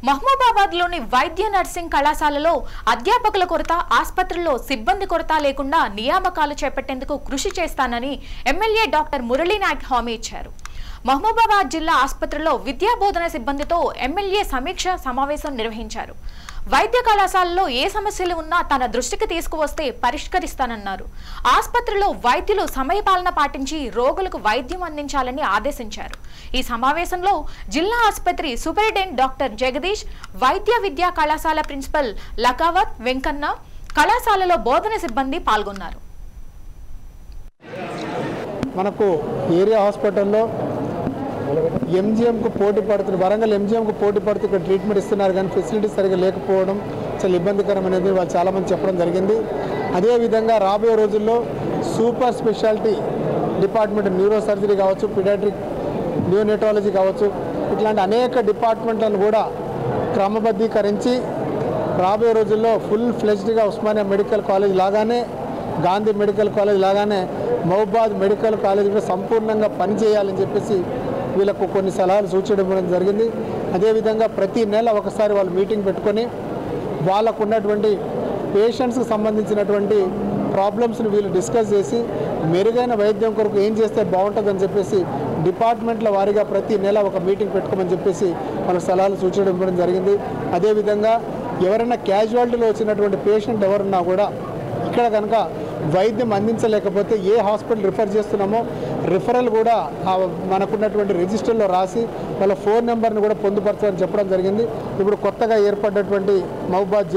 మహబూబాబాద్లోని వైద్య నర్సింగ్ కళాశాలలో అధ్యాపకుల కొరత, ఆసుపత్రుల్లో సిబ్బంది కొరత లేకుండా నియామకాలు చేపట్టేందుకు కృషి చేస్తానని ఎమ్మెల్యే డాక్టర్ మురళీ నాయక్ హామీ ఇచ్చారు. మహబూబాబాద్ జిల్లా ఆసుపత్రిలో విద్యా బోధన సిబ్బందితో ఎమ్మెల్యే సమీక్ష సమావేశం నిర్వహించారు. వైద్య కళాశాలలో ఏ సమస్యలు ఉన్నా తన దృష్టికి తీసుకువస్తే పరిష్కరిస్తానన్నారు. ఆసుపత్రిలో వైద్యులు సమయపాలన పాటించి రోగులకు వైద్యం అందించాలని ఆదేశించారు. ఈ సమావేశంలో జిల్లా ఆసుపత్రి సూపరింటెండెంట్ డాక్టర్ జగదీష్, వైద్య విద్యా కళాశాల ప్రిన్సిపల్ లకావత్ వెంకన్న, కళాశాలలో బోధన సిబ్బంది పాల్గొన్నారు. మనకు ఏరియా హాస్పిటల్లో ఎంజిఎంకు పోటీ పడుతుంది, వరంగల్ ఎంజిఎంకు పోటీ పడుతూ ఇక్కడ ట్రీట్మెంట్ ఇస్తున్నారు, కానీ ఫెసిలిటీస్ సరిగ్గా లేకపోవడం చాలా ఇబ్బందికరం అనేది వాళ్ళు చాలామంది చెప్పడం జరిగింది. అదేవిధంగా రాబోయే రోజుల్లో super speciality department, neuro surgery కావచ్చు, పీడియాట్రిక్ న్యూనెటాలజీ కావచ్చు, ఇట్లాంటి అనేక డిపార్ట్మెంట్లను కూడా క్రమబద్ధీకరించి రాబోయే రోజుల్లో ఫుల్ ఫ్లెజ్డ్గా ఉస్మానియా మెడికల్ కాలేజ్ లాగానే, గాంధీ మెడికల్ కాలేజ్ లాగానే మహబూబాబాద్ మెడికల్ కాలేజ్ కూడా సంపూర్ణంగా పనిచేయాలని చెప్పేసి వీళ్ళకు కొన్ని సలహాలు సూచించడం జరిగింది. అదేవిధంగా ప్రతి నెల ఒకసారి వాళ్ళు మీటింగ్ పెట్టుకొని వాళ్ళకు ఉన్నటువంటి పేషెంట్స్కి సంబంధించినటువంటి ప్రాబ్లమ్స్ని వీళ్ళు డిస్కస్ చేసి మెరుగైన వైద్యం కొరకు ఏం చేస్తే బాగుంటుందని చెప్పేసి డిపార్ట్మెంట్ల వారీగా ప్రతి నెల ఒక మీటింగ్ పెట్టుకోమని చెప్పేసి వాళ్ళ సలహాలు సూచించడం ఇవ్వడం జరిగింది. అదేవిధంగా ఎవరైనా క్యాజువాలిటీలో వచ్చినటువంటి పేషెంట్ ఎవరున్నా కూడా ఇక్కడ కనుక వైద్యం అందించలేకపోతే ఏ హాస్పిటల్ రిఫర్ చేస్తున్నామో రిఫరల్ కూడా మనకున్నటువంటి రిజిస్టర్లో రాసి వాళ్ళ ఫోన్ నెంబర్ని కూడా పొందుపరచాలని చెప్పడం జరిగింది. ఇప్పుడు కొత్తగా ఏర్పడినటువంటి మహబూబాబాద్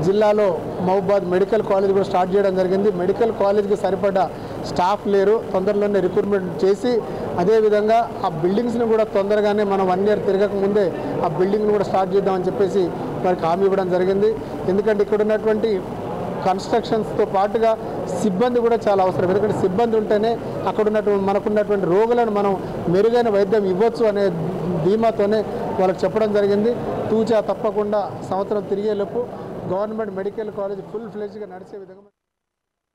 జిల్లాలో మహబూబాబాద్ మెడికల్ కాలేజ్ కూడా స్టార్ట్ చేయడం జరిగింది. మెడికల్ కాలేజ్కి సరిపడా స్టాఫ్ లేరు, తొందరలోనే రిక్రూట్మెంట్ చేసి అదేవిధంగా ఆ బిల్డింగ్స్ని కూడా తొందరగానే మనం 1 year తిరగక ముందే ఆ బిల్డింగ్ని కూడా స్టార్ట్ చేద్దామని చెప్పేసి వారికి హామీ ఇవ్వడం జరిగింది. ఎందుకంటే ఇక్కడ ఉన్నటువంటి కన్స్ట్రక్షన్స్తో పాటుగా సిబ్బంది కూడా చాలా అవసరం. ఎందుకంటే సిబ్బంది ఉంటేనే అక్కడ మనకున్నటువంటి రోగులను మనం మెరుగైన వైద్యం ఇవ్వచ్చు అనే ధీమాతోనే వాళ్ళకి చెప్పడం జరిగింది. తూచా తప్పకుండా సంవత్సరం తిరిగేలోపు గవర్నమెంట్ మెడికల్ కాలేజ్ ఫుల్ ఫ్లెజ్గా నడిచే విధంగా